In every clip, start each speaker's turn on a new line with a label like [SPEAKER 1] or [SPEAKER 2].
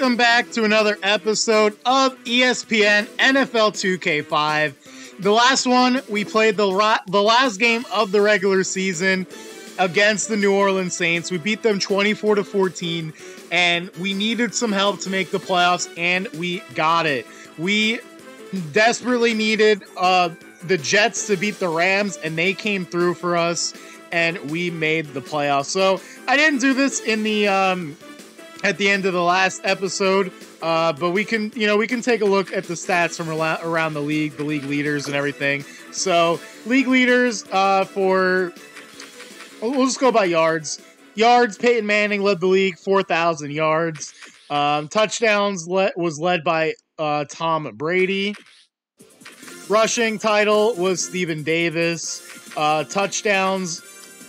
[SPEAKER 1] Welcome back to another episode of ESPN NFL 2K5. The last one, we played the last game of the regular season against the New Orleans Saints. We beat them 24-14, and we needed some help to make the playoffs, and we got it. We desperately needed the Jets to beat the Rams, and they came through for us, and we made the playoffs. So I didn't do this in the at the end of the last episode, but we can take a look at the stats from around the league leaders and everything. So league leaders we'll just go by yards. Yards, Peyton Manning led the league, 4,000 yards. Touchdowns was led by Tom Brady. Rushing title was Stephen Davis. Touchdowns,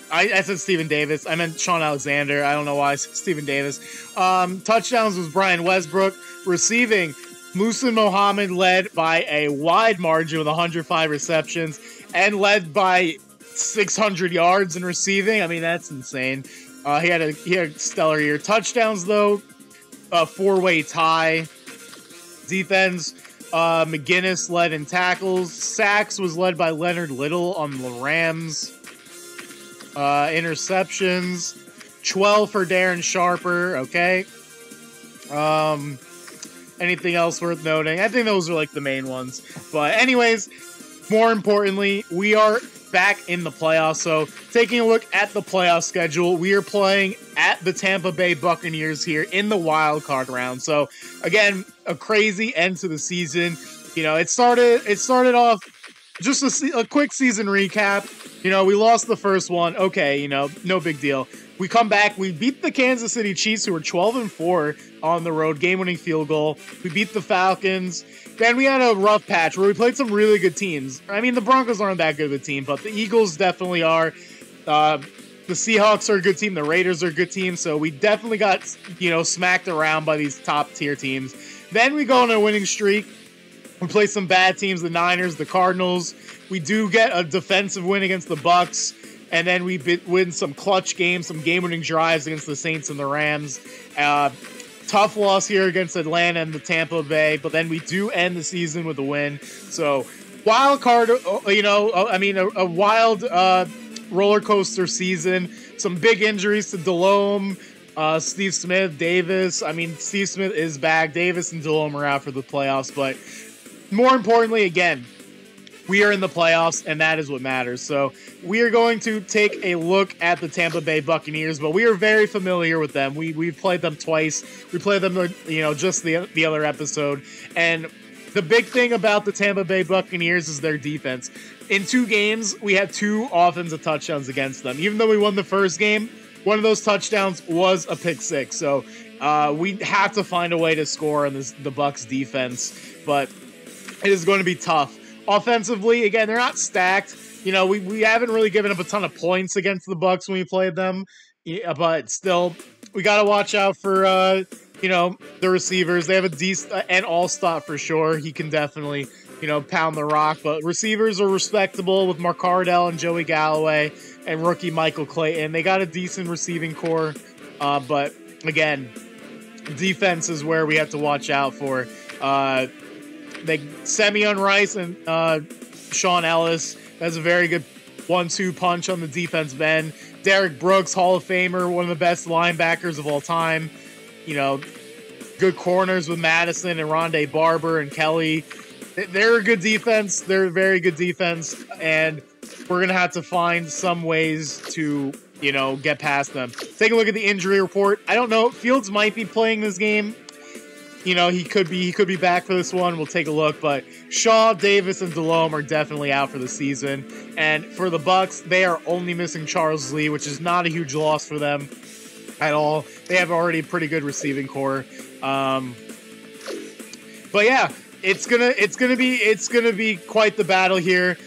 [SPEAKER 1] I said Stephen Davis. I meant Sean Alexander. I don't know why I said Stephen Davis. Touchdowns was Brian Westbrook. Receiving, Musa Mohammed led by a wide margin with 105 receptions and led by 600 yards in receiving. I mean, that's insane. He had a stellar year. Touchdowns, though, a four-way tie. Defense, McGinnis led in tackles. Sacks was led by Leonard Little on the Rams. Interceptions, 12 for Darren Sharper. Okay. Anything else worth noting? I think those are like the main ones. But anyways, more importantly, we are back in the playoffs. So taking a look at the playoff schedule, we are playing at the Tampa Bay Buccaneers here in the wild card round. So again, a crazy end to the season. You know, it started off just a quick season recap. You know, we lost the first one. Okay, you know, no big deal. We come back. We beat the Kansas City Chiefs, who were 12-4 on the road, game-winning field goal. We beat the Falcons. Then we had a rough patch where we played some really good teams. I mean, the Broncos aren't that good of a team, but the Eagles definitely are. The Seahawks are a good team. The Raiders are a good team. So we definitely got, you know, smacked around by these top-tier teams. Then we go on a winning streak. We play some bad teams, the Niners, the Cardinals. We do get a defensive win against the Bucks, and then we win some clutch games, some game-winning drives against the Saints and the Rams. Tough loss here against Atlanta and the Tampa Bay, but then we do end the season with a win. So wild card, you know, I mean, a wild roller coaster season. Some big injuries to Delhomme, Steve Smith, Davis. I mean, Steve Smith is back. Davis and Delhomme are out for the playoffs, but more importantly, again, we are in the playoffs, and that is what matters. So we are going to take a look at the Tampa Bay Buccaneers, but we are very familiar with them. We've played them twice. We played them, you know, just the other episode. And the big thing about the Tampa Bay Buccaneers is their defense. In 2 games, we had 2 offensive touchdowns against them. Even though we won the first game, one of those touchdowns was a pick six. So we have to find a way to score on the Bucs defense, but it is going to be tough. Offensively, again, they're not stacked. You know, we haven't really given up a ton of points against the Bucs when we played them, but still, we got to watch out for, you know, the receivers. They have a decent and all-stop for sure. He can definitely, you know, pound the rock, but receivers are respectable with Mark Cardell and Joey Galloway and rookie Michael Clayton. They got a decent receiving core, but again, defense is where we have to watch out for. Semyon Rice and Sean Ellis. That's a very good 1-2 punch on the defensive end. Derek Brooks, Hall of Famer, one of the best linebackers of all time. You know, good corners with Madison and Rondé Barber and Kelly. They're a good defense. They're a very good defense, and we're going to have to find some ways to, you know, get past them. Take a look at the injury report. I don't know. Fields might be playing this game. You know, he could be back for this one. We'll take a look, but Shaw, Davis, and Delhomme are definitely out for the season. And for the Bucs, they are only missing Charles Lee, which is not a huge loss for them at all. They have already a pretty good receiving core. But yeah, it's gonna be quite the battle here.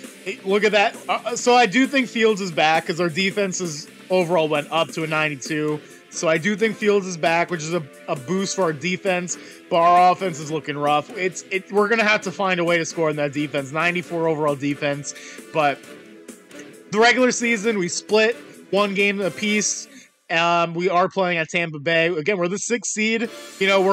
[SPEAKER 1] Look at that. So I do think Fields is back because our defenses overall went up to a 92. So I do think Fields is back, which is a boost for our defense, but our offense is looking rough. We're going to have to find a way to score in that defense. 94 overall defense, but the regular season, we split 1 game apiece, We are playing at Tampa Bay. Again, we're the 6th seed. You know, we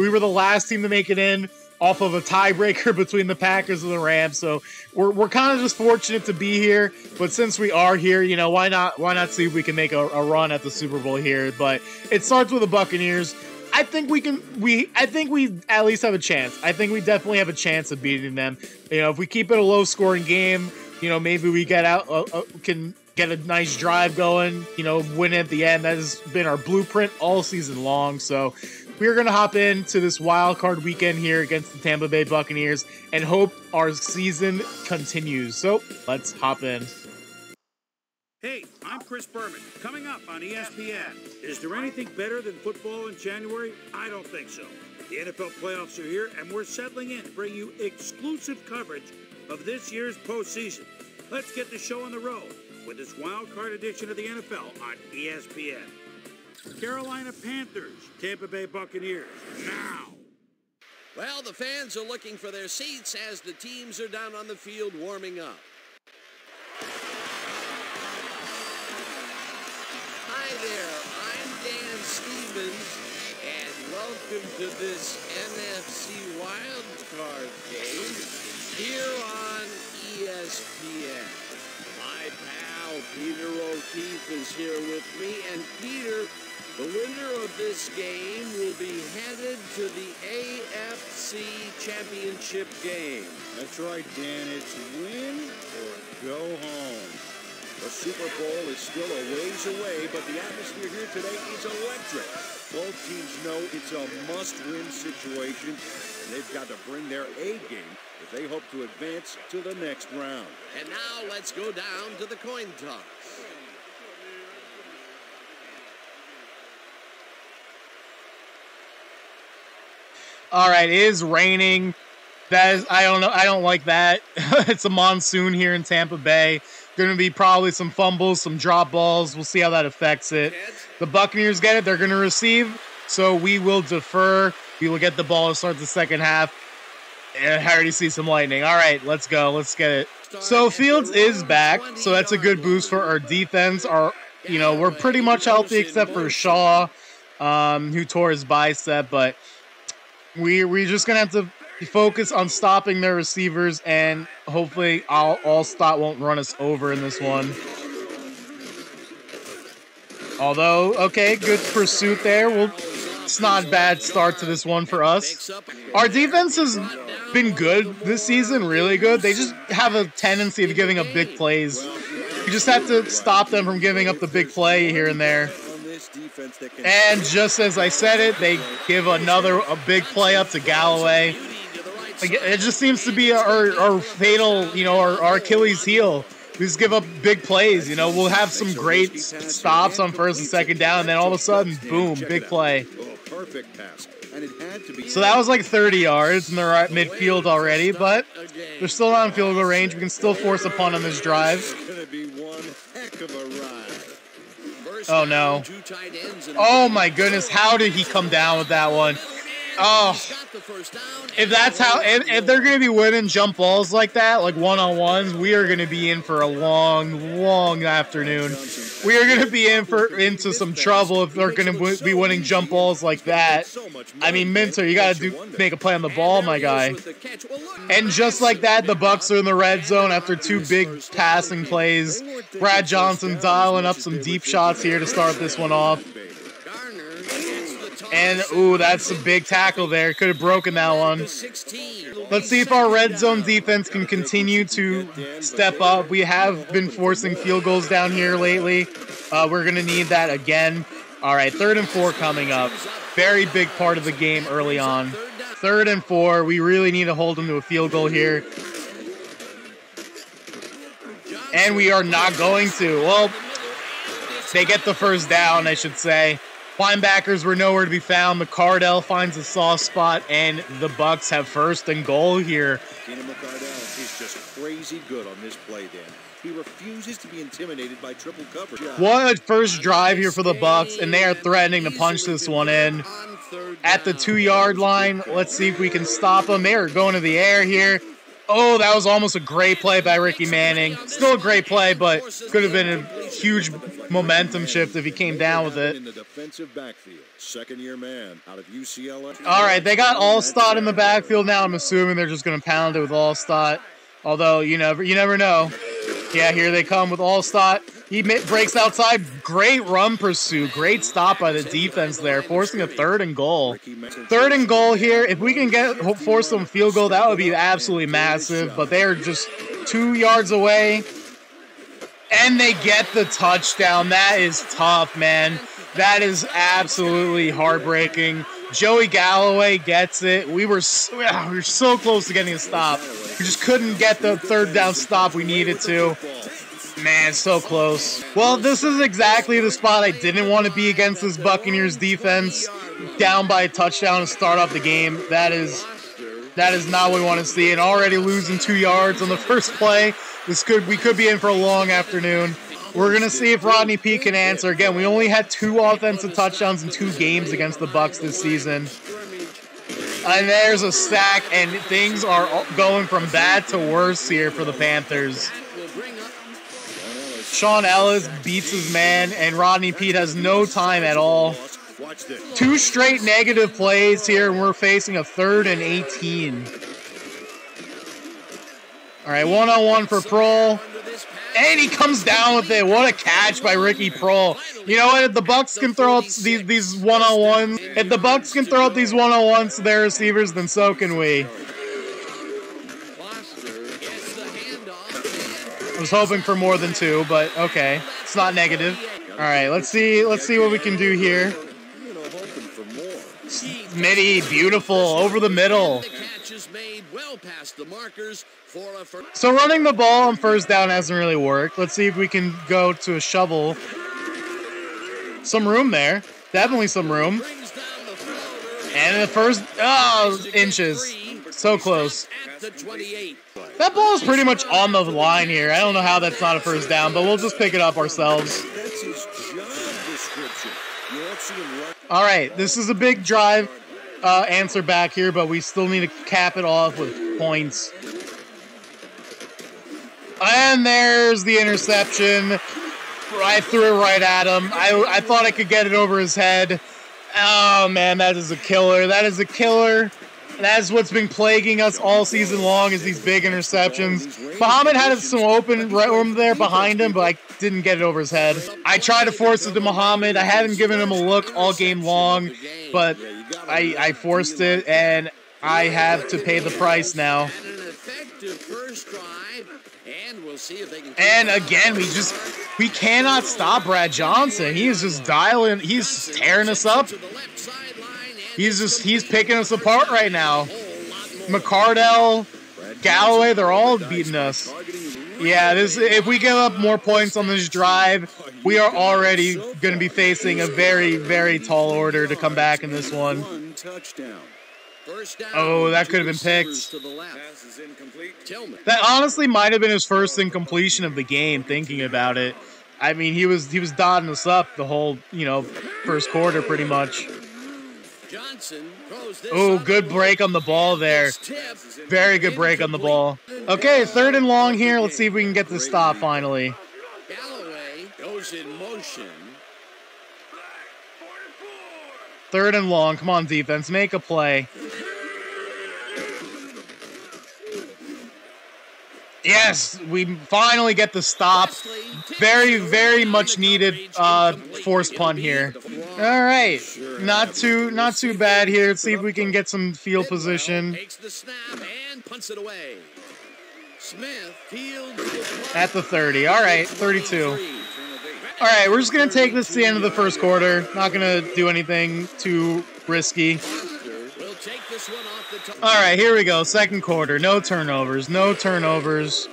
[SPEAKER 1] were the last team to make it in off of a tiebreaker between the Packers and the Rams. So we're kind of just fortunate to be here. But since we are here, you know, why not see if we can make a run at the Super Bowl here? But it starts with the Buccaneers. I think we at least have a chance. I think we definitely have a chance of beating them. You know, if we keep it a low-scoring game, you know, maybe we can get a nice drive going, you know, win at the end. That has been our blueprint all season long. So we're going to hop into this wild card weekend here against the Tampa Bay Buccaneers and hope our season continues. So let's hop in.
[SPEAKER 2] Hey, I'm Chris Berman. Coming up on ESPN. Is there anything better than football in January? I don't think so. The NFL playoffs are here, and we're settling in to bring you exclusive coverage of this year's postseason. Let's get the show on the road with this wild card edition of the NFL on ESPN. Carolina Panthers, Tampa Bay Buccaneers, now.
[SPEAKER 3] Well, the fans are looking for their seats as the teams are down on the field warming up. Hi there, I'm Dan Stevens, and welcome to this NFC wildcard game here on ESPN. My pal Peter O'Keefe is here with me, and Peter, the winner of this game will be headed to the AFC Championship game.
[SPEAKER 4] That's right, Dan. It's win or go home. The Super Bowl is still a ways away, but the atmosphere here today is electric. Both teams know it's a must-win situation, and they've got to bring their A game if they hope to advance to the next round.
[SPEAKER 3] And now let's go down to the coin toss.
[SPEAKER 1] All right, it is raining. That is, I don't know. I don't like that. It's a monsoon here in Tampa Bay. Going to be probably some fumbles, some drop balls. We'll see how that affects it. The Buccaneers get it. They're going to receive. So we will defer. We will get the ball to start the second half. And I already see some lightning. All right, let's go. Let's get it. So Fields is back. So that's a good boost for our defense. We're pretty much healthy except for Shaw, who tore his bicep. But we're just going to have to focus on stopping their receivers, and hopefully Allstott won't run us over in this one. Although, okay, good pursuit there. It's not a bad start to this one for us. Our defense has been good this season, really good. They just have a tendency of giving up big plays. You just have to stop them from giving up the big play here and there. And just as I said it, they give a big play up to Galloway. It just seems to be our fatal, our Achilles heel. We just give up big plays. We'll have some great stops on first and second down, and then all of a sudden, boom, big play. So that was like 30 yards, and they're at midfield already, but they're still not in field goal range. We can still force a punt on this drive. Oh, no. Oh, my goodness. How did he come down with that one? Oh, if they're going to be winning jump balls like that, like one-on-ones, we are going to be in for a long, long afternoon. We are going to be into some trouble if they're going to be winning jump balls like that. I mean, Minter, you got to make a play on the ball, my guy. And just like that, the Bucs are in the red zone after two big passing plays. Brad Johnson dialing up some deep shots here to start this one off. And, ooh, that's a big tackle there. Could have broken that one. Let's see if our red zone defense can continue to step up. We have been forcing field goals down here lately. We're going to need that again. All right, 3rd and 4 coming up. Very big part of the game early on. 3rd and 4. We really need to hold them to a field goal here. And we are not going to. Well, they get the first down, I should say. Linebackers were nowhere to be found. McCardell finds a soft spot, and the Bucs have 1st and goal here.
[SPEAKER 4] Keenan McCardell is just crazy good on this play, Dan. He refuses to be intimidated by triple coverage.
[SPEAKER 1] What a first drive here for the Bucs, and they are threatening to punch this one in. At the 2-yard line, let's see if we can stop them. They are going to the air here. Oh, that was almost a great play by Ricky Manning. Still a great play, but could have been a huge momentum shift if he came down with it.
[SPEAKER 4] In the defensive backfield, second-year man out of UCLA.
[SPEAKER 1] All right, they got Allstott in the backfield now. I'm assuming they're just going to pound it with Allstott. Although, you never know. Yeah, here they come with Allstott. He breaks outside. Great run pursuit. Great stop by the defense there, forcing a 3rd and goal. 3rd and goal here. If we can force them field goal, that would be absolutely massive. But they are just 2 yards away. And they get the touchdown. That is tough, man. That is absolutely heartbreaking. Joey Galloway gets it. We were so close to getting a stop. We just couldn't get the 3rd down stop we needed to. Man, so close. Well, this is exactly the spot I didn't want to be against this Buccaneers defense. Down by a touchdown to start off the game. That is not what we want to see. And already losing 2 yards on the first play. We could be in for a long afternoon. We're going to see if Rodney Peete can answer. Again, we only had 2 offensive touchdowns in 2 games against the Bucs this season. And there's a sack, and things are going from bad to worse here for the Panthers. Sean Ellis beats his man, and Rodney Peete has no time at all. 2 straight negative plays here, and we're facing a 3rd and 18. All right, 1-on-1 for Prohl. And he comes down with it. What a catch by Ricky Prohl. You know what? If the Bucs can throw up these one-on-ones, if the Bucs can throw up these one-on-ones to their receivers, then so can we. I was hoping for more than 2, but okay. It's not negative. All right, let's see what we can do here. Smitty, beautiful, over the middle. So running the ball on 1st down hasn't really worked. Let's see if we can go to a shovel. Some room there. Definitely some room. And the first, inches. So close. That ball is pretty much on the line here. I don't know how that's not a 1st down, but we'll just pick it up ourselves. All right, this is a big drive answer back here, but we still need to cap it off with points. And there's the interception. I threw it right at him. I thought I could get it over his head. Oh, man, that is a killer. That is a killer. That's what's been plaguing us all season long is these big interceptions. Muhammad had some open room there behind him, but I didn't get it over his head. I tried to force it to Muhammad. I haven't given him a look all game long, but I forced it, and I have to pay the price now. And again, we cannot stop Brad Johnson. He is just dialing. He's tearing us up. He's picking us apart right now. McCardell, Galloway, they're all beating us. Yeah, if we give up more points on this drive, we are already going to be facing a very, very tall order to come back in this one. Oh, that could have been picked. That honestly might have been his first incompletion of the game, thinking about it. I mean, he was dotting us up the whole, first quarter pretty much. Oh, good break on the ball there. Very good break on the ball. Okay, 3rd and long here. Let's see if we can get this stop finally.
[SPEAKER 3] Galloway goes in motion.
[SPEAKER 1] 3rd and long. Come on, defense. Make a play. Yes, we finally get the stop. Very, very much needed forced punt here. All right, not too bad here. Let's see if we can get some field position.
[SPEAKER 3] Takes the snap and punts it away. Smith fields
[SPEAKER 1] at the 30. All right, 32. All right, we're just gonna take this to the end of the first quarter. Not gonna do anything too risky. All right, here we go. Second quarter. No turnovers. No turnovers.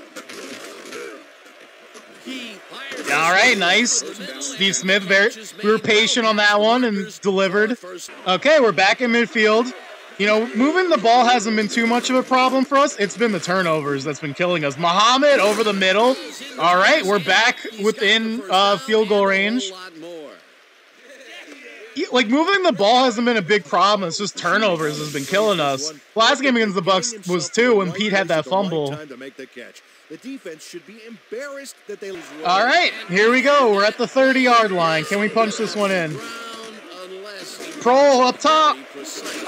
[SPEAKER 1] All right, nice. Steve Smith, we were patient on that one and delivered. Okay, we're back in midfield. Moving the ball hasn't been too much of a problem for us. It's been the turnovers that's been killing us. Muhammad over the middle. All right, we're back within field goal range. like moving the ball hasn't been a big problem. It's just turnovers has been killing us. Last game against the Bucks was too when Pete had that fumble.
[SPEAKER 4] The defense should be embarrassed that they lose.
[SPEAKER 1] All right, here we go. We're at the 30-yard line. Can we punch this one in? Pro up top.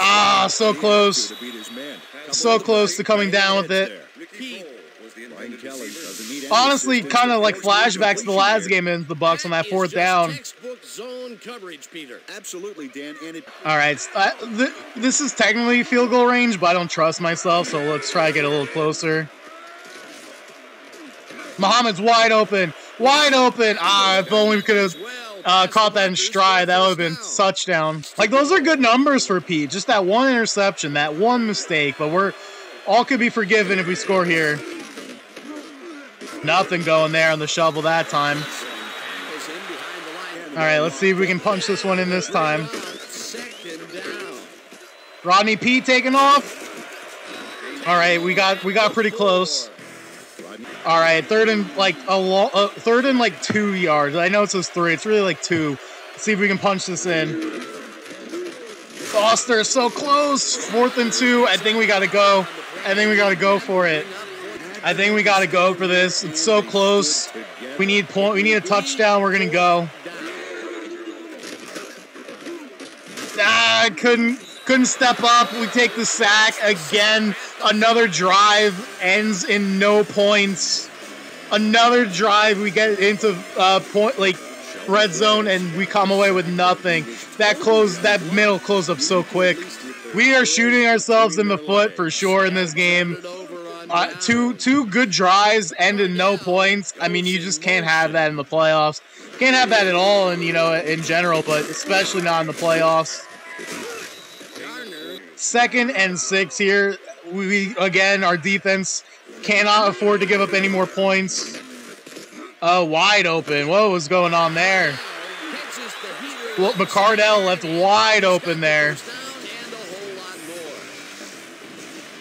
[SPEAKER 1] Ah, so close. So close to coming down with it. Honestly, kind of like flashbacks to the last game in the Bucks on that 4th down.
[SPEAKER 4] Absolutely, Dan.
[SPEAKER 1] All right, this is technically field goal range, but I don't trust myself, so let's try to get a little closer. Muhammad's wide open. Wide open. Ah, if only we could have caught that in stride. That would have been touchdown. Like, those are good numbers for Pete. Just that one interception, that one mistake. But all could be forgiven if we score here. Nothing going there on the shovel that time. All right, let's see if we can punch this one in this time. Rodney Pete taking off. All right, we got pretty close. All right, third and like 2 yards. I know it says 3. It's really like 2. Let's see if we can punch this in. Foster is so close. 4th and 2. I think we got to go. I think we got to go for it. I think we got to go for this. It's so close. We need a touchdown. We're gonna go. Ah, couldn't step up. We take the sack again. Another drive ends in no points. Another drive, we get into red zone, and we come away with nothing. That middle closed up so quick. We are shooting ourselves in the foot for sure in this game. Two good drives end in no points. I mean, you just can't have that in the playoffs. Can't have that at all, in general, but especially not in the playoffs. 2nd and 6 here. Our defense cannot afford to give up any more points. Wide open. What was going on there? Well, McCardell left wide open there.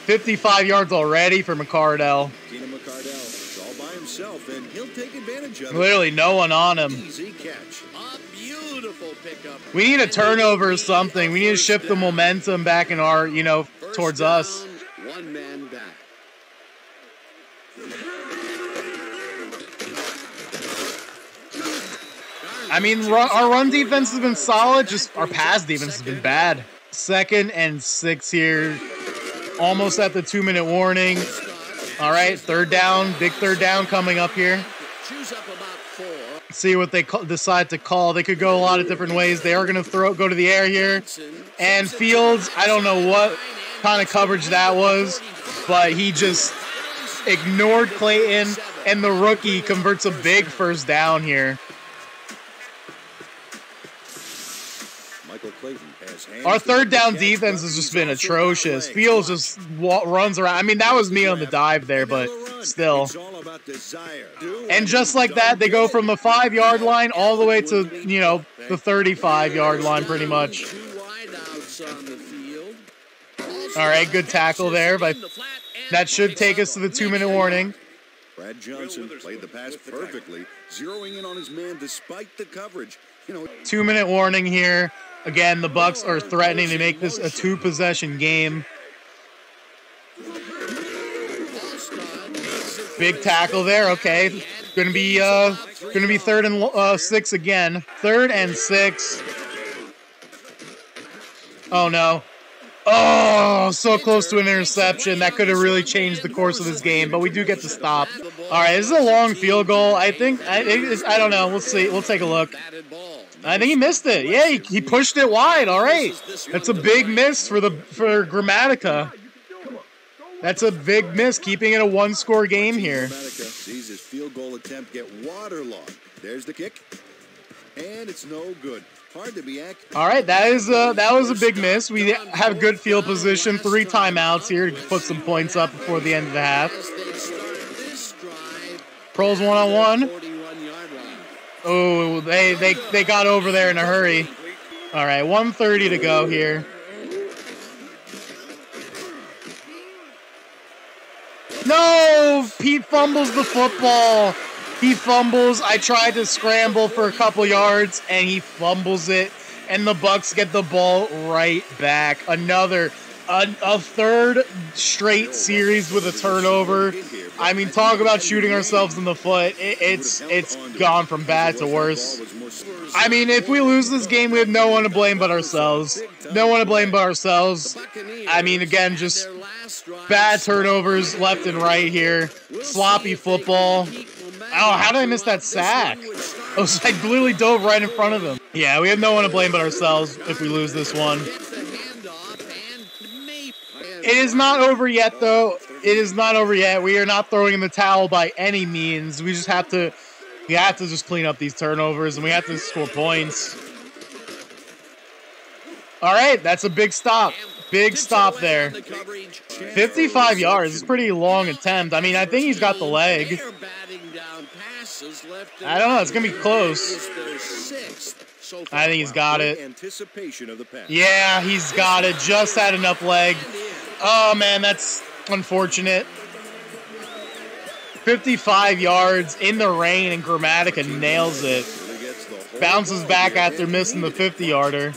[SPEAKER 1] 55 yards already for McCardell.
[SPEAKER 4] McCardell all by himself, and he'll take advantage of it.
[SPEAKER 1] Literally no one on him.
[SPEAKER 4] Easy catch.
[SPEAKER 3] A beautiful pickup.
[SPEAKER 1] We need a turnover or something. We need to shift the momentum back in our, towards us.
[SPEAKER 3] 1 man back.
[SPEAKER 1] I mean, our run defense has been solid. Just our pass defense has been bad. 2nd and 6 here. Almost at the 2-minute warning. All right, 3rd down. Big 3rd down coming up here. See what they decide to call. They could go a lot of different ways. They are going to go to the air here. And Fields, I don't know what kind of coverage that was, but he just ignored Clayton, and the rookie converts a big 1st down here. Our 3rd down defense has just been atrocious. Fields just runs around. I mean, that was me on the dive there, but still. And just like that, they go from the 5-yard line all the way to, the 35-yard line pretty much. All right, good tackle there, but that should take us to the 2-minute warning.
[SPEAKER 4] Brad Johnson played the pass perfectly, zeroing in on his man despite the coverage.
[SPEAKER 1] 2-minute warning here. Again, the Bucks are threatening to make this a 2-possession game. Big tackle there. Okay, gonna be 3rd and 6 again. 3rd and 6. Oh no! Oh, so close to an interception. That could have really changed the course of this game, but we do get to stop. All right, this is a long field goal. I don't know. We'll see. We'll take a look. I think he missed it. Yeah, he pushed it wide. All right. That's a big miss for Grammatica. That's a big miss, keeping it a 1-score game here.
[SPEAKER 4] Grammatica sees his field goal attempt get waterlogged. There's the kick. And it's no good. Hard to be accurate.
[SPEAKER 1] All right, that was a big miss. We have good field position. 3 timeouts here to put some points up before the end of the half. Pros 1-on-1. Oh, they got over there in a hurry. All right, 1:30 to go here. No! Pete fumbles the football. He fumbles. I tried to scramble for a couple yards, and he fumbles it. and the Bucs get the ball right back. A third straight series with a turnover. I mean, talk about shooting ourselves in the foot. It's gone from bad to worse. I mean, if we lose this game, we have no one to blame but ourselves. No one to blame but ourselves. I mean, again, just bad turnovers left and right here. Sloppy football. Oh, how did I miss that sack? I literally dove right in front of him. Yeah, we have no one to blame but ourselves if we lose this one. It is not over yet, though. It is not over yet. We are not throwing in the towel by any means. We have to just clean up these turnovers, and we have to score points. All right, that's a big stop. Big stop there. 55 yards. It's a pretty long attempt. I mean, I think he's got the leg. I don't know. It's going to be close. I think he's got it. Yeah, he's got it. Just had enough leg. Oh, man, that's unfortunate. 55 yards in the rain, and Grammatica nails it. Bounces back after missing the 50-yarder.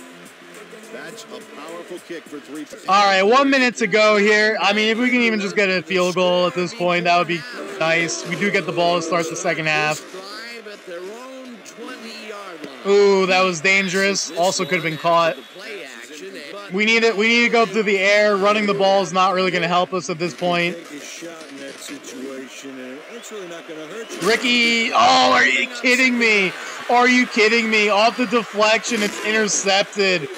[SPEAKER 1] All right, 1 minute to go here. I mean, if we can even just get a field goal at this point, that would be nice. We do get the ball to start the second half. Ooh, that was dangerous. Also could have been caught. We need to go through the air. Running the ball is not really going to help us at this point. Ricky, oh, are you kidding me? Are you kidding me? Off the deflection, it's intercepted.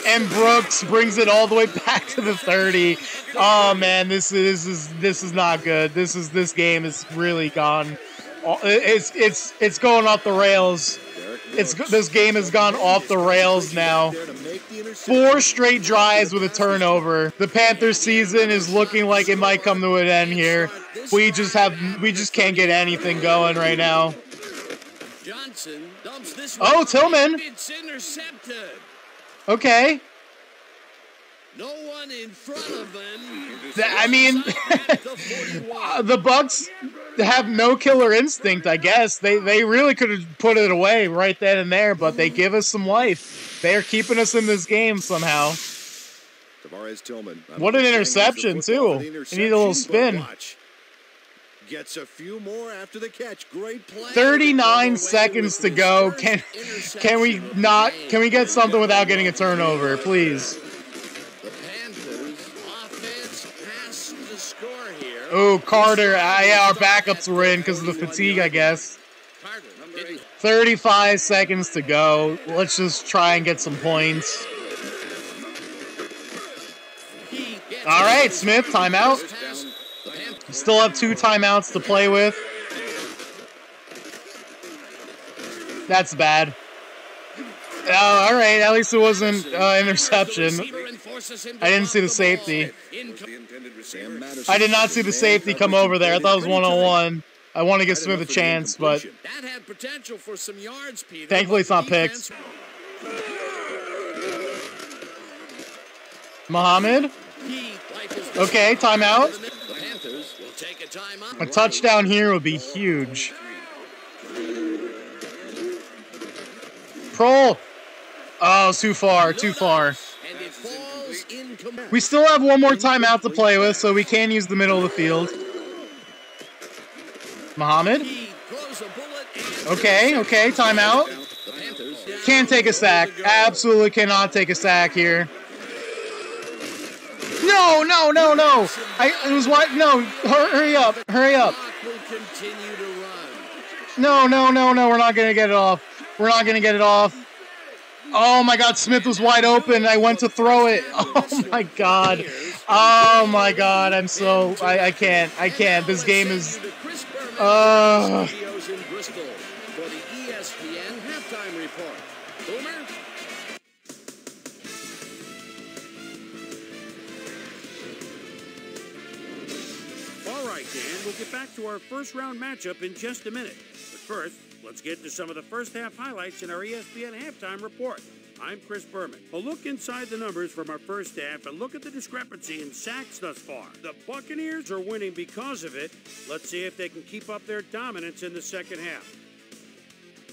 [SPEAKER 1] And Brooks brings it all the way back to the 30. Oh man, this is not good. This game is really gone. It's going off the rails. This game has gone off the rails now. 4 straight drives with a turnover. The Panthers season is looking like it might come to an end here. We just can't get anything going right now. Oh, Tillman. Okay.
[SPEAKER 3] No one in front of him.
[SPEAKER 1] I mean, the Bucs have no killer instinct, I guess. They really could have put it away right then and there, but they give us some life. They are keeping us in this game somehow. What an interception, too. He needs a little spin.
[SPEAKER 4] Gets a few more after the catch. Great play.
[SPEAKER 1] 39 seconds to go. Can we get something without getting a turnover, please?
[SPEAKER 3] The Panthers offense has to score here.
[SPEAKER 1] Oh, Carter. Yeah, our backups were in because of the fatigue, I guess. 35 seconds to go. Let's just try and get some points. All right, Smith, timeout. Still have 2 timeouts to play with. That's bad. Oh, all right. At least it wasn't interception. I didn't see the safety. I did not see the safety come over there. I thought it was 1-on-1. I want to give Smith a chance, but thankfully it's not picked. Muhammad? Okay, timeout. A touchdown here would be huge. Prohl. Oh, it's too far, too far. We still have 1 more timeout to play with, so we can use the middle of the field. Muhammad? Okay, timeout. Can't take a sack. Absolutely cannot take a sack here. No. It was what? No, hurry up. No, we're not going to get it off. Oh my God, Smith was wide open. I went to throw it. Oh my God. I can't. This game is,
[SPEAKER 3] For the ESPN halftime report. Boomer?
[SPEAKER 2] All right, Dan, we'll get back to our first round matchup in just a minute. But first, let's get to some of the first half highlights in our ESPN halftime report. I'm Chris Berman. A look inside the numbers from our first half and look at the discrepancy in sacks thus far. The Buccaneers are winning because of it. Let's see if they can keep up their dominance in the second half.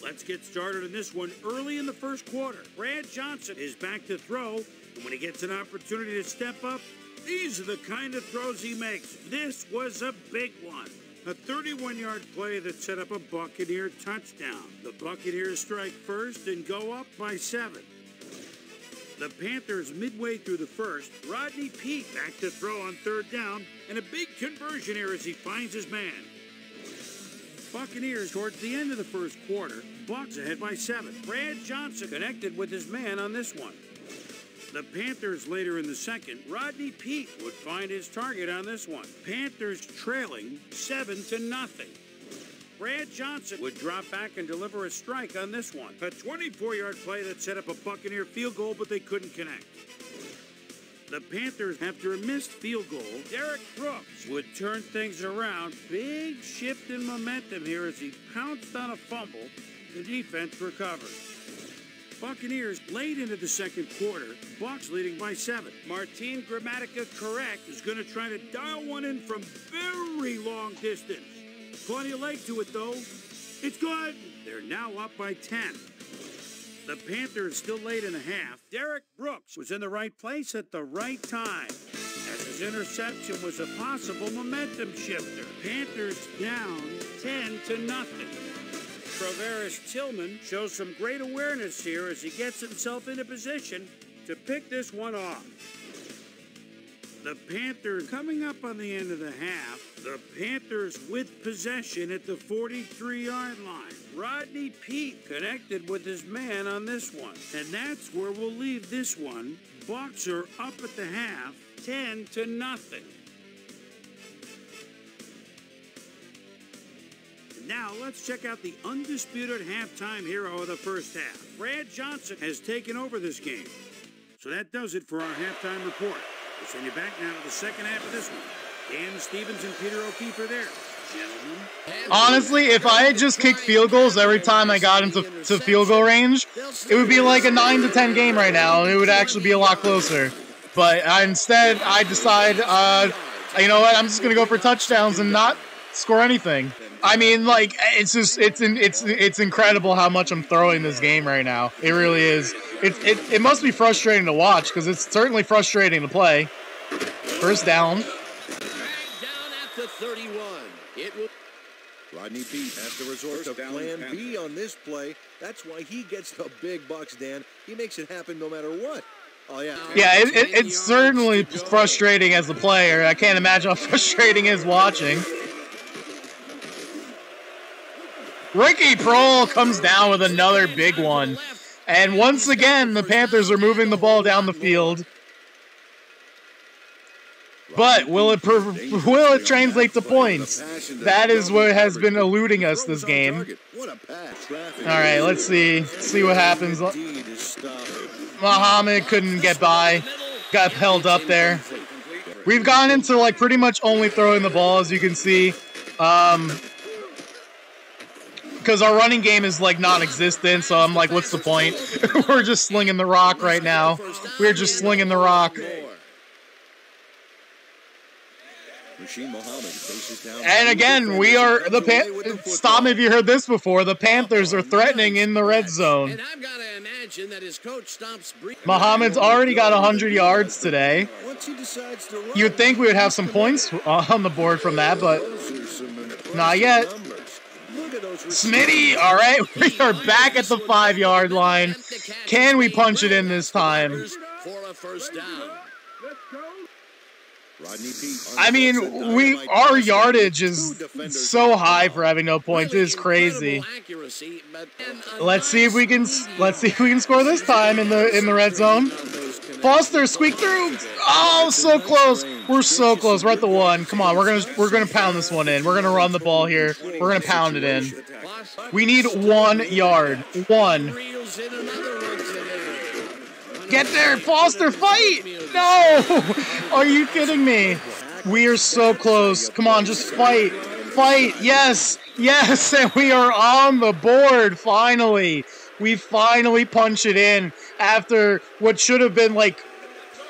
[SPEAKER 2] Let's get started on this one early in the first quarter. Brad Johnson is back to throw, and when he gets an opportunity to step up, these are the kind of throws he makes. This was a big one. A 31-yard play that set up a Buccaneer touchdown. The Buccaneers strike first and go up by 7. The Panthers midway through the first. Rodney Peete back to throw on third down, and a big conversion here as he finds his man. Buccaneers towards the end of the first quarter. Bucs ahead by 7. Brad Johnson connected with his man on this one. The Panthers later in the second. Rodney Peete would find his target on this one. Panthers trailing 7-0. Brad Johnson would drop back and deliver a strike on this one. A 24-yard play that set up a Buccaneer field goal, but they couldn't connect. The Panthers, after a missed field goal, Derek Brooks would turn things around. Big shift in momentum here as he pounced on a fumble. The defense recovered. Buccaneers late into the second quarter. Bucs leading by 7. Martin Gramatica correct is going to try to dial one in from very long distance. Plenty of leg to it, though. It's good. They're now up by 10. The Panthers still late in the half. Derek Brooks was in the right place at the right time, as his interception was a possible momentum shifter. Panthers down 10-0. Traveris Tillman shows some great awareness here as he gets himself into position to pick this one off. The Panthers coming up on the end of the half. The Panthers with possession at the 43-yard line. Rodney Peete connected with his man on this one. And that's where we'll leave this one. Bucs are up at the half, 10-0. Now let's check out the undisputed halftime hero of the first half. Brad Johnson has taken over this game. So that does it for our halftime report. We'll send you back now to the second half of this one. Dan Stevens and Peter O'Keefe are there. Gentlemen.
[SPEAKER 1] Honestly, if I had just kicked field goals every time I got into field goal range, it would be like a 9-10 game right now, and it would actually be a lot closer. But instead, I decide, you know what, I'm just going to go for touchdowns and not score anything. I mean, like, it's incredible how much I'm throwing this game right now. It really is. It must be frustrating to watch, because it's certainly frustrating to play. First down.
[SPEAKER 3] Down at the 31.
[SPEAKER 4] Rodney Peete has to resort to plan B on this play. That's why he gets the big bucks, Dan. He makes it happen no matter what. Oh, yeah.
[SPEAKER 1] Yeah, it's certainly frustrating as a player. I can't imagine how frustrating it is watching. Ricky Prohl comes down with another big one. And once again, the Panthers are moving the ball down the field. But will it translate to points? That is what has been eluding us this game. All right, let's see what happens. Muhammad couldn't get by, got held up there. We've gone into like pretty much only throwing the ball, as you can see, because our running game is like non-existent. So I'm like, what's the point? We're just slinging the rock right now. We're just slinging the rock. And again, we are stop me if you heard this before. The Panthers are threatening in the red zone.
[SPEAKER 3] And I've got to imagine that his coach stops breathing.
[SPEAKER 1] Muhammad's already got 100 yards today. You'd think we would have some points on the board from that, but not yet. Smitty, all right, we are back at the 5-yard line. Can we punch it in this time?
[SPEAKER 3] For a first down.
[SPEAKER 1] I mean, our yardage is so high for having no points. It is crazy. Let's see if we can score this time in the red zone. Foster squeaked through. Oh, so close. We're so close. We're at the 1. Come on, we're gonna pound this one in. We're gonna run the ball here. We're gonna pound it in. We need 1 yard. 1. Get there, Foster, fight! No! Are you kidding me? We are so close. Come on, just fight. Fight, yes! Yes, and we are on the board, finally. We finally punch it in after what should have been like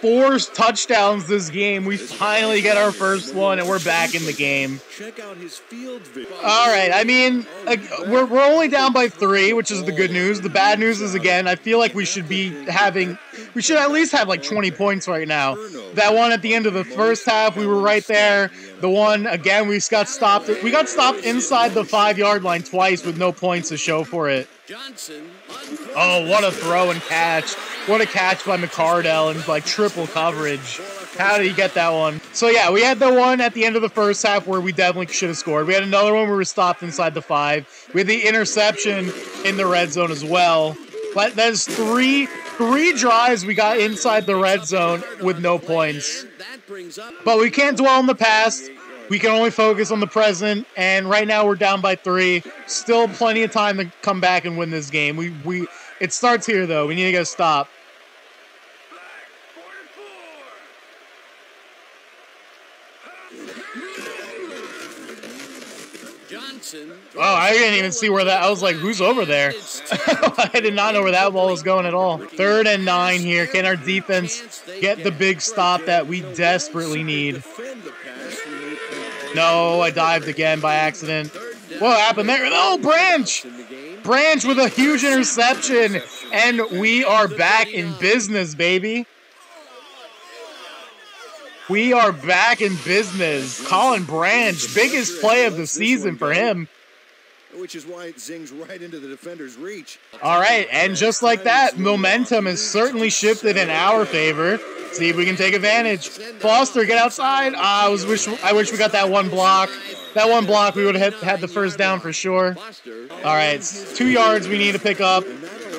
[SPEAKER 1] 4 touchdowns this game. We finally get our first one, and we're back in the game.
[SPEAKER 4] Check out his field vision.
[SPEAKER 1] All right, I mean, we're only down by 3, which is the good news. The bad news is, again, I feel like we should at least have like 20 points right now. That one at the end of the first half, we were right there. The one, again, we got stopped inside the 5-yard line twice with no points to show for it. Oh, what a throw and catch. What a catch by McCardell and like triple coverage. How did he get that one? So yeah, we had the one at the end of the first half where we definitely should have scored. We had another one where we were stopped inside the 5. We had the interception in the red zone as well. But there's three drives we got inside the red zone with no points. But we can't dwell on the past. We can only focus on the present, and right now we're down by 3. Still plenty of time to come back and win this game. It starts here, though. We need to get a stop. Oh, I didn't even see where that... I was like, who's over there? I did not know where that ball was going at all. 3rd and 9 here. Can our defense get the big stop that we desperately need? No, I dived again by accident. What happened there? Oh, Branch! Branch with a huge interception. And we are back in business, baby. We are back in business. Colin Branch, biggest play of the season for him.
[SPEAKER 4] Which is why it zings right into the defender's reach.
[SPEAKER 1] All right, and just like that, momentum has certainly shifted in our favor. See if we can take advantage. Foster, get outside. I wish we got that one block. That one block, we would have had the first down for sure. All right, 2 yards we need to pick up.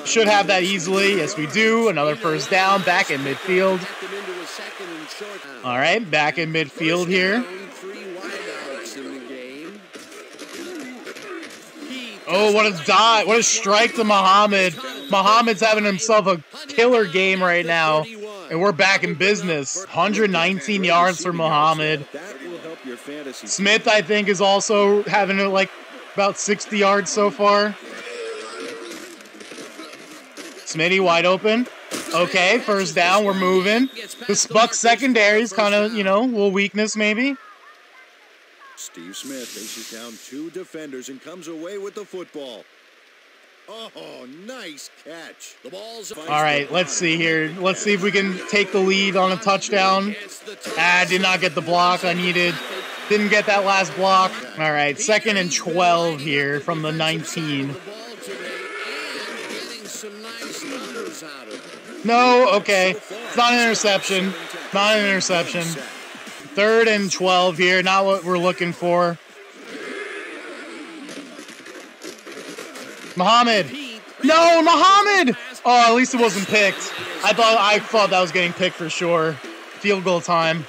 [SPEAKER 1] Should have that easily. Yes, we do. Another first down, back in midfield. All right, back in midfield here. Oh, what a dive. What a strike to Muhammad. Muhammad's having himself a killer game right now. And we're back in business. 119 yards for Muhammad. Smith, I think, is also having like about 60 yards so far. Smitty wide open. Okay, first down, we're moving. The Bucs secondary is kind of, a little weakness maybe.
[SPEAKER 4] Steve Smith faces down 2 defenders and comes away with the football. Oh, nice catch. The ball's
[SPEAKER 1] all right, let's see here. Let's see if we can take the lead on a touchdown. Did not get the block I needed. Didn't get that last block. All right, 2nd and 12 here from the 19. No, okay. It's not an interception. Not an interception. 3rd and 12 here. Not what we're looking for. Muhammad. No, Muhammad! Oh, at least it wasn't picked. I thought that was getting picked for sure. Field goal time.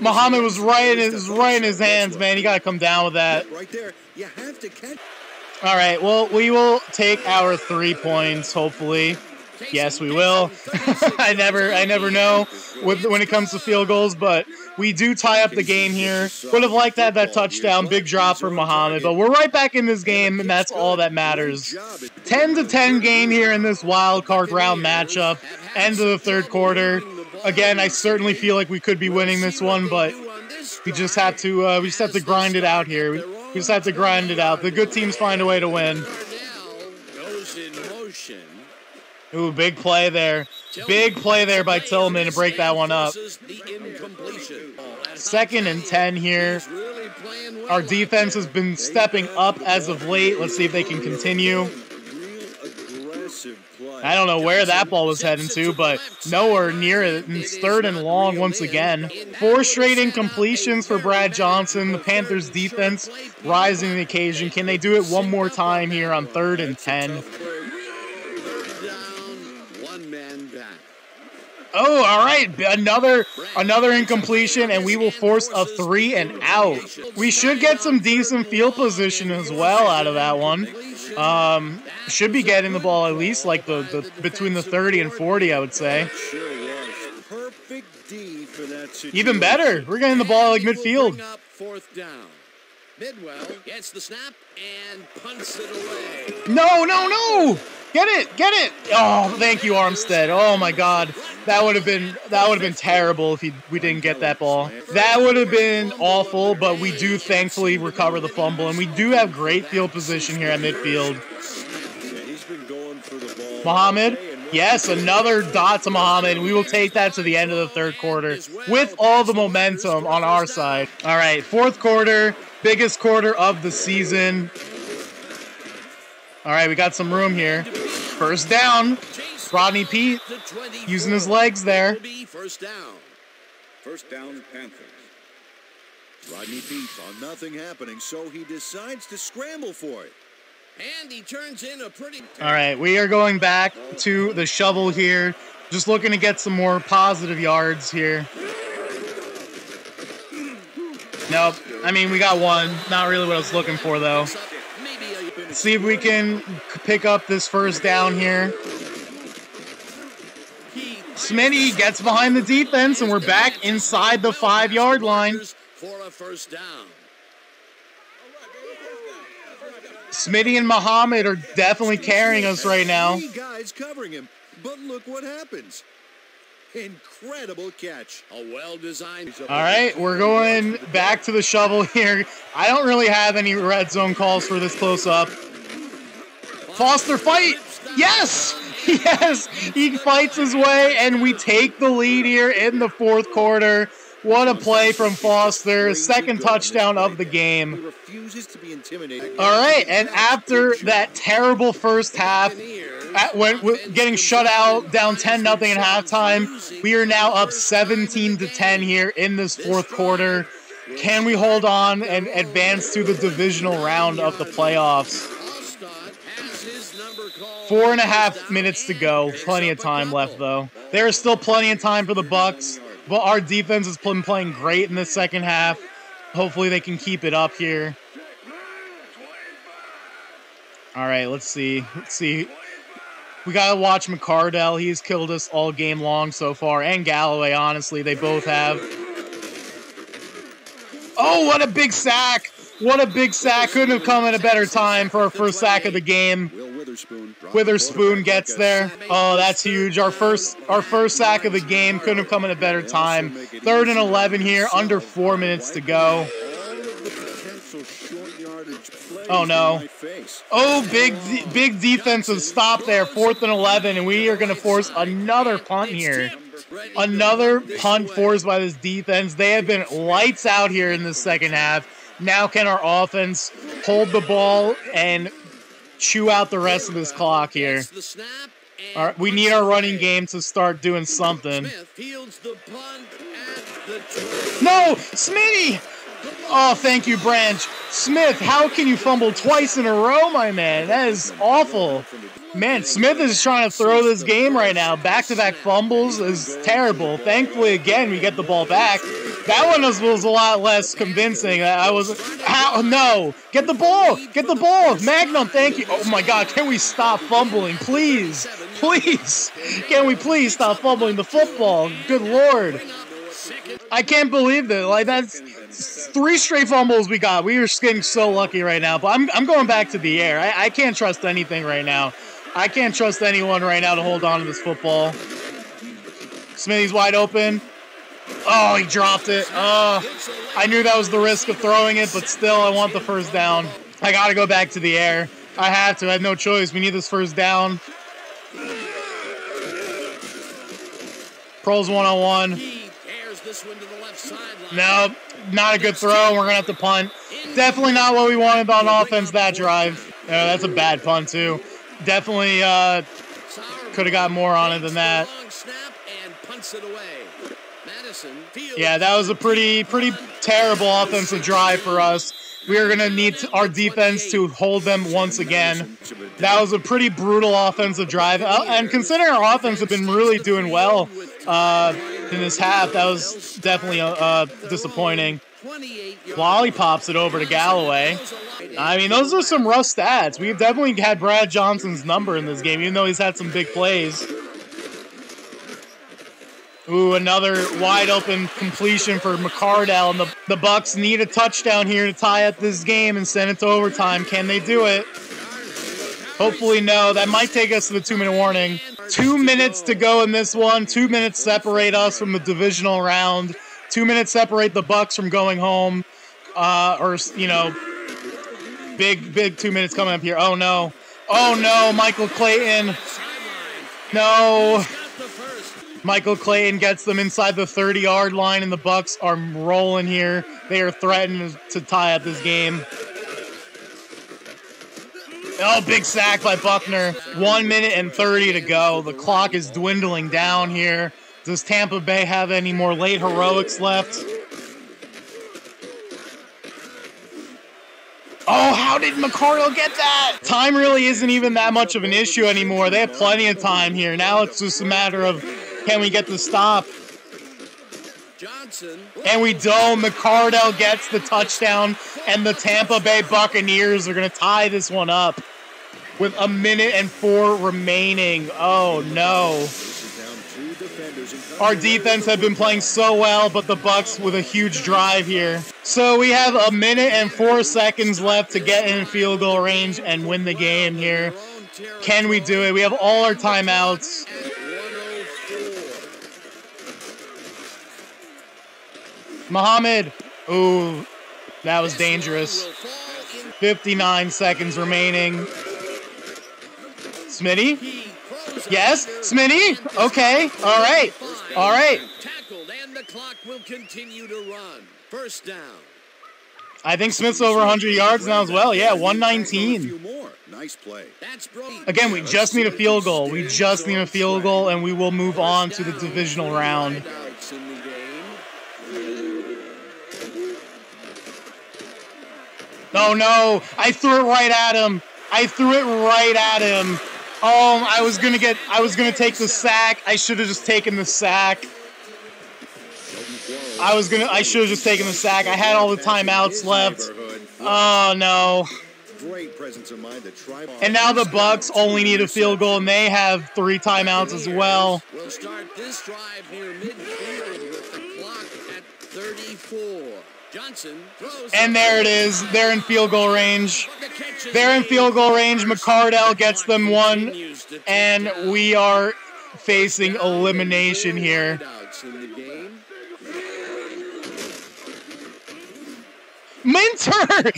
[SPEAKER 1] Muhammad was right in his hands, man. You gotta come down with that.
[SPEAKER 4] Right there. You have to catch.
[SPEAKER 1] All right, well, we will take our 3 points, hopefully. Yes, we will. I never know when it comes to field goals, but we do tie up the game here. Would have liked to have that touchdown, big drop for Muhammad, but we're right back in this game, and that's all that matters. 10-10 game here in this wild card round matchup. End of the 3rd quarter. Again, I certainly feel like we could be winning this one, but we just have to grind it out here. We just have to grind it out. The good teams find a way to win. Ooh, big play there. Big play there by Tillman to break that one up. 2nd and 10 here. Our defense has been stepping up as of late. Let's see if they can continue. I don't know where that ball was heading to, but nowhere near it. And it's 3rd and long once again. 4 straight incompletions for Brad Johnson. The Panthers defense rising to the occasion. Can they do it one more time here on 3rd and 10? Oh, all right. Another incompletion, and we will force a 3 and out. We should get some decent field position as well out of that one. Should be getting the ball at least like the between the 30 and 40, I would say. Even better. We're getting the ball like midfield.
[SPEAKER 3] 4th down. Bidwell gets the snap and punts it away.
[SPEAKER 1] No. Get it! Get it! Oh, thank you, Armstead. Oh my God, that would have been terrible if we didn't get that ball. That would have been awful. But we do thankfully recover the fumble, and we do have great field position here at midfield. Muhammad, yes, another dot to Muhammad. We will take that to the end of the third quarter with all the momentum on our side. All right, fourth quarter, biggest quarter of the season. All right, we got some room here. First down. Rodney Peete using his legs there.
[SPEAKER 4] First down, Panthers. Rodney Peete saw nothing happening, so he decides to scramble for it.
[SPEAKER 3] And he turns in a pretty...
[SPEAKER 1] All right, we are going back to the shovel here. Just looking to get some more positive yards here. Nope. I mean, we got one. Not really what I was looking for, though. See if we can pick up this first down here. Smitty gets behind the defense, and we're back inside the 5-yard line.
[SPEAKER 3] For a first down.
[SPEAKER 1] Smitty and Muhammad are definitely carrying us right now.
[SPEAKER 4] 3 guys covering him, but look what happens. Incredible catch.
[SPEAKER 3] A well-designed...
[SPEAKER 1] All right, we're going back to the shovel here. I don't really have any red zone calls for this close-up. Foster fight! Yes! Yes! He fights his way, and we take the lead here in the fourth quarter. What a play from Foster. Second touchdown of the game.
[SPEAKER 4] He refuses to be intimidated.
[SPEAKER 1] All right, and after that terrible first half, when getting shut out, down 10-0 at halftime, we are now up 17-10 here in this fourth quarter. Can we hold on and advance to the divisional round of the playoffs? 4.5 minutes to go. Plenty of time left, though. There is still plenty of time for the Bucs, but our defense has been playing great in the second half. Hopefully they can keep it up here. All right, let's see. We got to watch McCardell. He's killed us all game long so far. And Galloway, honestly. They both have. Oh, what a big sack. What a big sack. Couldn't have come at a better time for our first sack of the game. Witherspoon gets there. Oh, that's huge. Our first sack of the game. Couldn't have come at a better time. 3rd and 11 here. Under 4 minutes to go. Oh, no. Oh, big defensive stop there. 4th and 11, and we are going to force another punt here. Another punt forced by this defense. They have been lights out here in the second half. Now can our offense hold the ball and chew out the rest of this clock here? All right, we need our running game to start doing something. No, Smitty! Oh, thank you, Branch. Smith, how can you fumble twice in a row, my man? That is awful. Man, Smith is trying to throw this game right now. Back-to-back fumbles is terrible. Thankfully, again, we get the ball back. That one was a lot less convincing. No. Get the ball. Get the ball. Magnum, thank you. Oh, my God. Can we stop fumbling? Please. Please. Can we please stop fumbling the football? Good Lord. I can't believe that. Like, that's 3 straight fumbles we got. We are getting so lucky right now. But I'm going back to the air. I can't trust anything right now. I can't trust anyone right now to hold on to this football. Smitty's wide open. Oh, he dropped it. Oh, I knew that was the risk of throwing it, but still, I want the first down. I got to go back to the air. I have to. I had no choice. We need this first down. Pros 101. No, not a good throw. We're going to have to punt. Definitely not what we wanted on offense that drive. That's a bad punt, too. Definitely could have got more on it than that. Yeah, that was a pretty terrible offensive drive for us. We are going to need our defense to hold them once again. That was a pretty brutal offensive drive. And considering our offense have been really doing well in this half, that was definitely disappointing. Wally pops it over to Galloway. I mean, those are some rough stats. We've definitely had Brad Johnson's number in this game, even though he's had some big plays. Ooh, another wide open completion for McCardell, and the Bucs need a touchdown here to tie up this game and send it to overtime. Can they do it? Hopefully no. That might take us to the 2-minute warning. 2 minutes to go in this one. 2 minutes separate us from the divisional round. 2 minutes separate the Bucks from going home. Big 2 minutes coming up here. Oh no. Oh no, Michael Clayton. No. Michael Clayton gets them inside the 30-yard line, and the Bucks are rolling here. They are threatening to tie up this game. Oh, big sack by Buckner. 1 minute and 30 to go. The clock is dwindling down here. Does Tampa Bay have any more late heroics left? Oh, how did McCardle get that? Time really isn't even that much of an issue anymore. They have plenty of time here. Now it's just a matter of, can we get the stop? And we don't. McCardle gets the touchdown, and the Tampa Bay Buccaneers are going to tie this one up with 1 minute and 4 remaining. Oh, no. Our defense have been playing so well, but the Bucks with a huge drive here. So we have 1 minute and 4 seconds left to get in field goal range and win the game here. Can we do it? We have all our timeouts. Muhammad. Ooh, that was dangerous. 59 seconds remaining. Smitty? Yes, Smitty? Okay, all right. All right.
[SPEAKER 3] Tackled, and the clock will continue to run. First down.
[SPEAKER 1] I think Smith's over 100 yards now as well. Yeah, 119.
[SPEAKER 4] Nice play.
[SPEAKER 1] Again, we just need a field goal. We just need a field goal, and we will move on to the divisional round. Oh no, I threw it right at him. Oh, I was gonna take the sack. I should have just taken the sack. I should have just taken the sack. I had all the timeouts left. Oh no.
[SPEAKER 4] Great presence of mind to try.
[SPEAKER 1] And now the Bucks only need a field goal, and they have 3 timeouts as well.
[SPEAKER 3] We'll start this drive near midfield with the clock at 34. Johnson throws.
[SPEAKER 1] And there it is. They're in field goal range. McCardle gets them one, and we are facing elimination here. Minter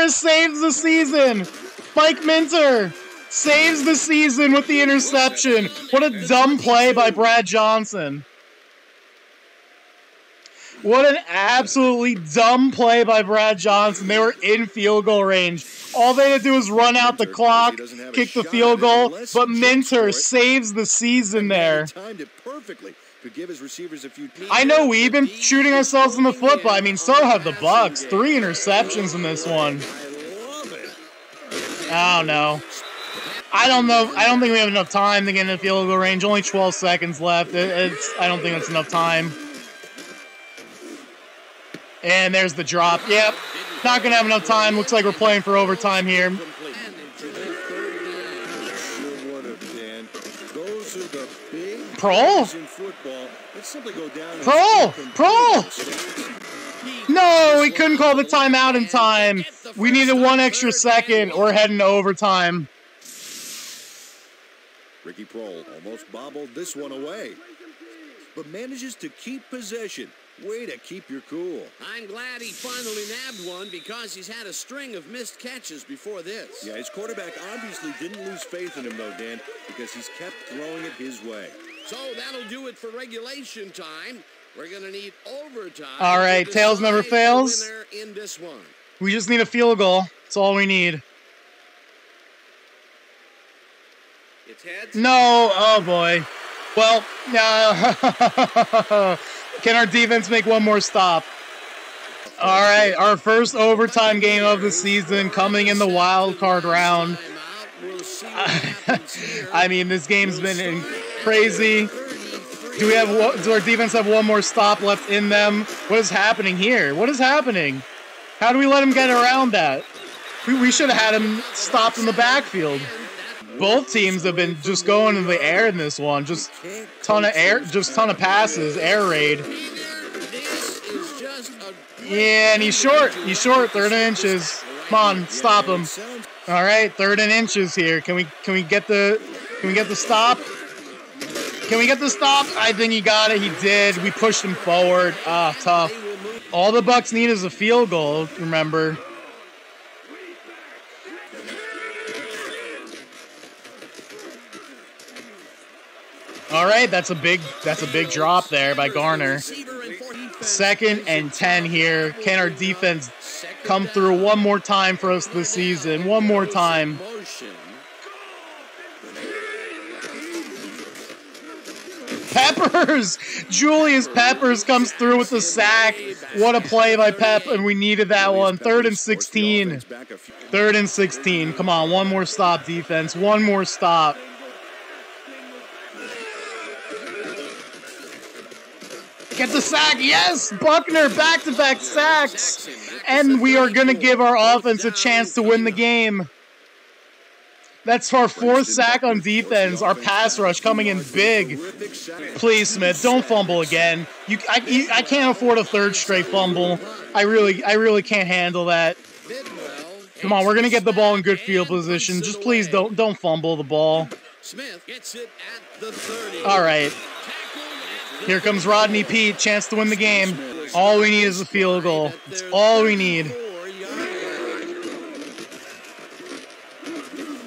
[SPEAKER 1] saves the season. Mike Minter saves the season with the interception. What a dumb play by Brad Johnson. What an absolutely dumb play by Brad Johnson. They were in field goal range. All they had to do was run out the clock, kick the field goal, but Minter saves the season there. I know we've been shooting ourselves in the foot, but I mean, so have the Bucks. 3 interceptions in this one. I don't know. I don't think we have enough time to get in the field goal range. Only 12 seconds left. I don't think that's enough time. And there's the drop. Yep. Not going to have enough time. Looks like we're playing for overtime here. Prohl? No, we couldn't call the timeout in time. We needed 1 extra second. We're heading to overtime.
[SPEAKER 4] Ricky Prohl almost bobbled this one away, but manages to keep possession. Way to keep your cool.
[SPEAKER 3] I'm glad he finally nabbed one because he's had a string of missed catches before this.
[SPEAKER 4] Yeah, his quarterback obviously didn't lose faith in him, though, Dan, because he's kept throwing it his way.
[SPEAKER 3] So that'll do it for regulation time. We're going to need overtime.
[SPEAKER 1] All right, tails never fails.
[SPEAKER 3] In this one.
[SPEAKER 1] We just need a field goal. That's all we need.
[SPEAKER 3] It's heads.
[SPEAKER 1] No, oh boy. Well, can our defense make one more stop? All right, our first overtime game of the season coming in the wild card round. I mean, this game's been crazy. Do our defense have one more stop left in them? What is happening here? What is happening? How do we let him get around that? We should have had him stopped in the backfield. Both teams have been just going in the air in this one. Just ton of passes, air raid. Yeah, and he's short. He's short, 30 inches. Come on, stop him. All right, 3rd and inches here. Can we get the stop? Can we get the stop? I think he got it. He did. We pushed him forward. Ah, tough. All the Bucs need is a field goal, remember. All right, that's a big drop there by Garner. 2nd and 10 here. Can our defense come through one more time for us this season? One more time. Peppers! Julius Peppers comes through with the sack. What a play by Pep, and we needed that one. 3rd and 16. 3rd and 16. Come on, one more stop, defense. One more stop. Get the sack. Yes! Buckner, back-to-back sacks. And we are going to give our offense a chance to win the game. That's our 4th sack on defense. Our pass rush coming in big. Please, Smith, don't fumble again. I can't afford a 3rd straight fumble. I really can't handle that. Come on, we're gonna get the ball in good field position. Just please don't fumble the ball. All right. Here comes Rodney Pete. Chance to win the game. All we need is a field goal. It's all we need.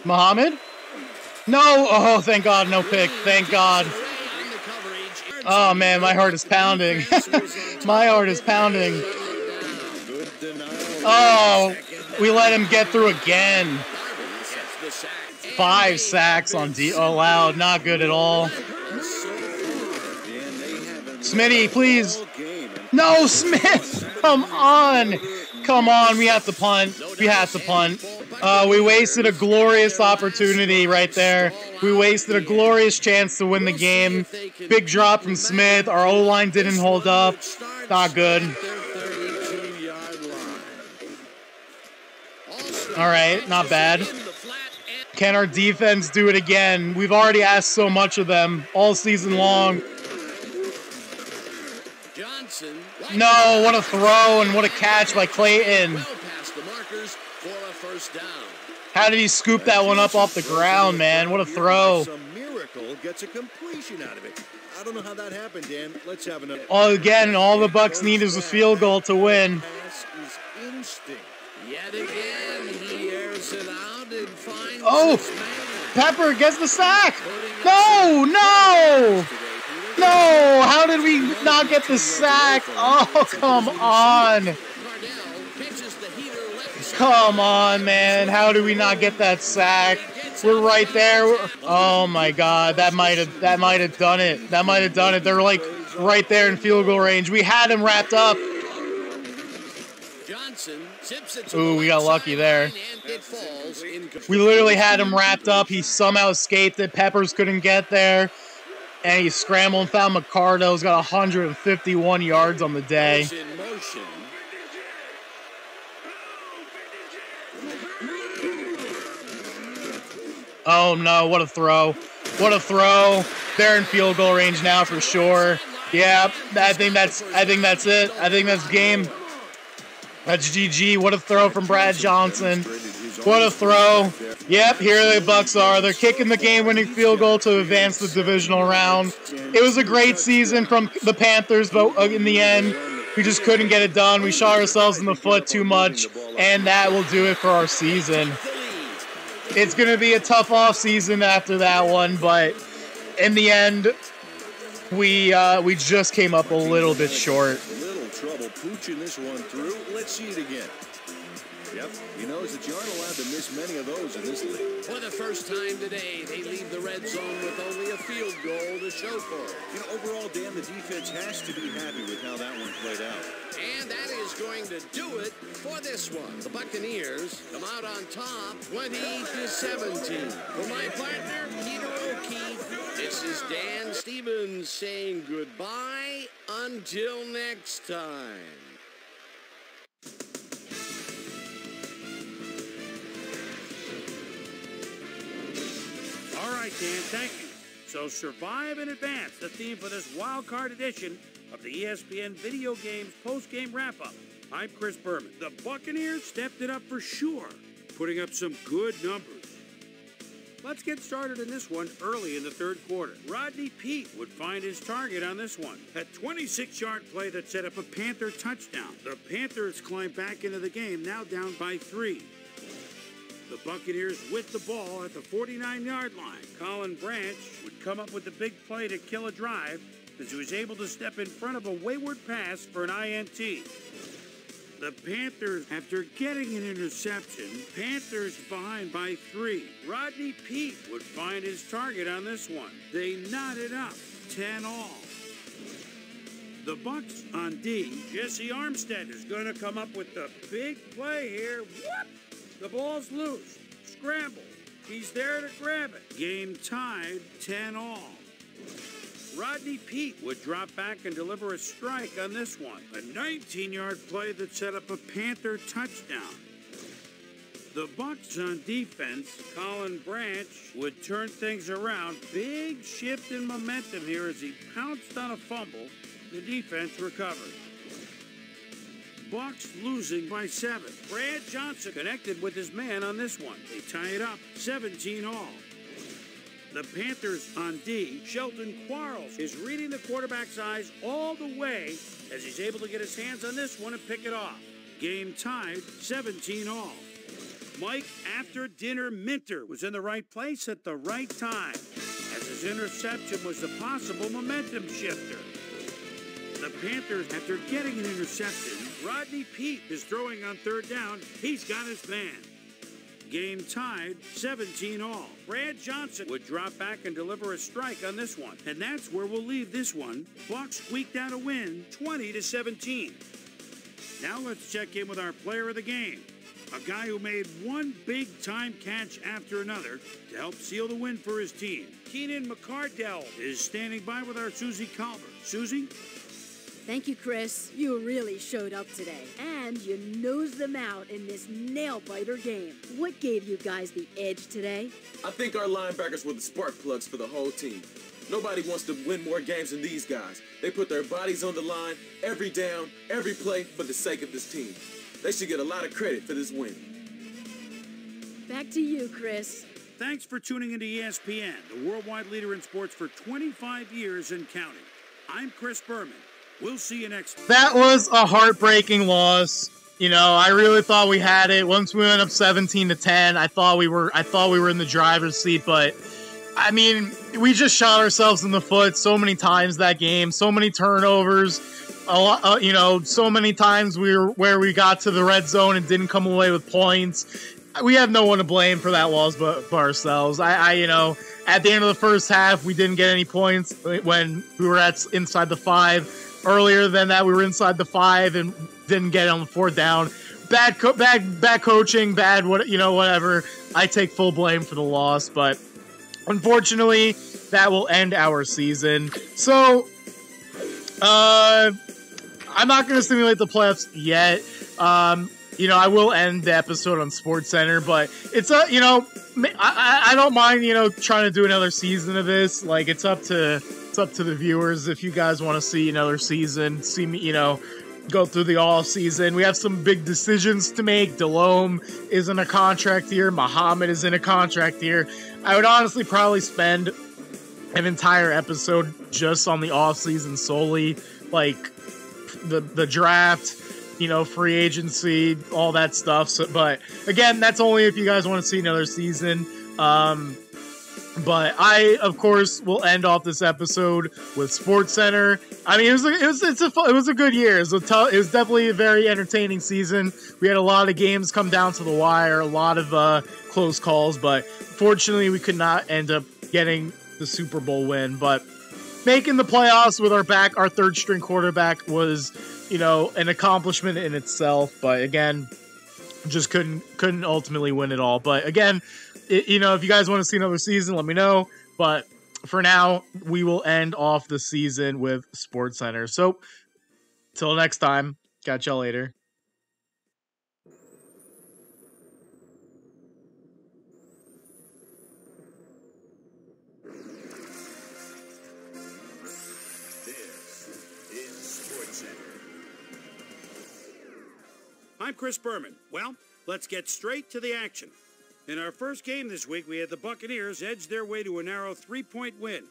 [SPEAKER 1] Muhammad? No! Oh, thank God, no pick. Thank God. Oh, man, my heart is pounding. My heart is pounding. Oh, we let him get through again. 5 sacks on D. Oh, wow, not good at all. Smitty, please. No, Smith! Come on! Come on, we have to punt. We have to punt. We wasted a glorious opportunity right there. We wasted a glorious chance to win the game. Big drop from Smith. Our O-line didn't hold up. Not good. All right, not bad. Can our defense do it again? We've already asked so much of them all season long. No, what a throw and what a catch by Clayton. How did he scoop that one up off the ground, man? What a throw.
[SPEAKER 4] A miracle gets a completion out of it. I don't know how that happened, Dan. Let's have another.
[SPEAKER 1] Again, all the Bucs need is a field goal to win.
[SPEAKER 3] Yet again, he airs it out and finds
[SPEAKER 1] Oh, Pepper gets the sack. No, no. No, how did we not get the sack? Oh, come on. Come on, man. How did we not get that sack? We're right there. Oh my God, that might have done it. That might have done it. They're like right there in field goal range. We had him wrapped up. Ooh, we got lucky there. We literally had him wrapped up. He somehow escaped it. Peppers couldn't get there. And he scrambled and found McCardo. He's got 151 yards on the day. Oh no, what a throw. What a throw. They're in field goal range now for sure. Yeah, I think that's it. I think that's game. That's GG. What a throw from Brad Johnson. What a throw. Yep, here the Bucs are. They're kicking the game-winning field goal to advance the divisional round. It was a great season from the Panthers, but in the end, we just couldn't get it done. We shot ourselves in the foot too much, and that will do it for our season. It's going to be a tough off-season after that one, but in the end, we just came up a little bit short.
[SPEAKER 4] Little trouble pooching this one through. Let's see it again. Yep, he knows that you aren't allowed to miss many of those in this league.
[SPEAKER 3] For the first time today, they leave the red zone with only a field goal to show for it.
[SPEAKER 4] You know, overall, Dan, the defense has to be happy with how that one played out.
[SPEAKER 3] And that is going to do it for this one. The Buccaneers come out on top, 20-17. For my partner, Peter O'Keefe, this is Dan Stevens saying goodbye until next time.
[SPEAKER 2] All right, Dan, thank you. So survive and advance, the theme for this wild card edition of the ESPN Video Games post-game wrap-up. I'm Chris Berman. The Buccaneers stepped it up for sure. putting up some good numbers. Let's get started in this one early in the third quarter. Rodney Peete would find his target on this one. A 26-yard play that set up a Panther touchdown. The Panthers climb back into the game, now down by 3. The Buccaneers with the ball at the 49-yard line. Colin Branch would come up with the big play to kill a drive as he was able to step in front of a wayward pass for an INT. The Panthers, after getting an interception, Panthers behind by 3. Rodney Peete would find his target on this one. They knot it up, 10 all. The Bucs on D. Jesse Armstead is going to come up with the big play here. Whoop! The ball's loose. Scramble. He's there to grab it. Game tied, 10 all. Rodney Peete would drop back and deliver a strike on this one. A 19-yard play that set up a Panther touchdown. The Bucs on defense, Colin Branch would turn things around. Big shift in momentum here as he pounced on a fumble. The defense recovered. Bucs losing by 7. Brad Johnson connected with his man on this one. They tie it up, 17 all. The Panthers on D. Shelton Quarles is reading the quarterback's eyes all the way as he's able to get his hands on this one and pick it off. Game tied, 17 all. Mike After Dinner Minter was in the right place at the right time as his interception was the possible momentum shifter. The Panthers, after getting an interception, Rodney Peete is throwing on third down. He's got his man. Game tied, 17 all. Brad Johnson would drop back and deliver a strike on this one. And that's where we'll leave this one. Bucs squeaked out a win, 20-17. Now let's check in with our player of the game. A guy who made one big-time catch after another to help seal the win for his team. Keenan McCardell is standing by with our Susie Calvert. Susie?
[SPEAKER 5] Thank you, Chris. You really showed up today. And you nosed them out in this nail-biter game. What gave you guys the edge today?
[SPEAKER 6] I think our linebackers were the spark plugs for the whole team. Nobody wants to win more games than these guys. They put their bodies on the line, every down, every play, for the sake of this team. They should get a lot of credit for this win.
[SPEAKER 5] Back to you, Chris.
[SPEAKER 2] Thanks for tuning into ESPN, the worldwide leader in sports for 25 years and counting. I'm Chris Berman. We'll see you next time.
[SPEAKER 1] That was a heartbreaking loss. You know, I really thought we had it. Once we went up 17-10, I thought we were in the driver's seat, but I mean, we just shot ourselves in the foot so many times that game, so many turnovers. So many times we got to the red zone and didn't come away with points. We have no one to blame for that loss but ourselves. At the end of the first half, we didn't get any points when we were inside the 5. Earlier than that, we were inside the 5 and didn't get it on the 4th down. Bad coaching, whatever. I take full blame for the loss, but unfortunately, that will end our season. So, I'm not going to simulate the playoffs yet. I will end the episode on SportsCenter, but it's I don't mind, trying to do another season of this. Like, it's up to the viewers if you guys want to see another season, see me, go through the off season. We have some big decisions to make. Delhomme is in a contract year. Muhammad is in a contract year. I would honestly probably spend an entire episode just on the off season solely, like the draft, free agency, all that stuff. So, but again, that's only if you guys want to see another season. But I, of course, will end off this episode with SportsCenter. I mean, it was a good year. It was definitely a very entertaining season. We had a lot of games come down to the wire, a lot of close calls, but fortunately, we could not end up getting the Super Bowl win. But making the playoffs with our third string quarterback was, an accomplishment in itself. But again, just couldn't ultimately win it all. But again, if you guys want to see another season, let me know. But for now, we will end off the season with SportsCenter. So, till next time, catch y'all later.
[SPEAKER 2] I'm Chris Berman. Well, let's get straight to the action. In our first game this week, we had the Buccaneers edge their way to a narrow 3-point win.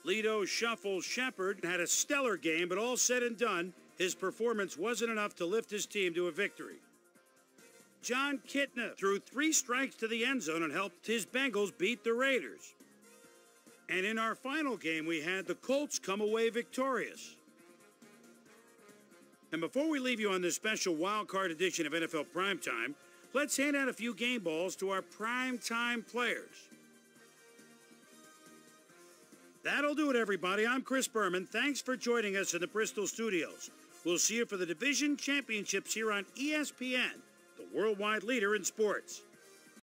[SPEAKER 2] Lido Shuffle Shepard had a stellar game, but all said and done, his performance wasn't enough to lift his team to a victory. John Kitna threw 3 strikes to the end zone and helped his Bengals beat the Raiders. And in our final game, we had the Colts come away victorious. And before we leave you on this special wild card edition of NFL Primetime, let's hand out a few game balls to our primetime players. That'll do it, everybody. I'm Chris Berman. Thanks for joining us in the Bristol studios. We'll see you for the division championships here on ESPN, the worldwide leader in sports.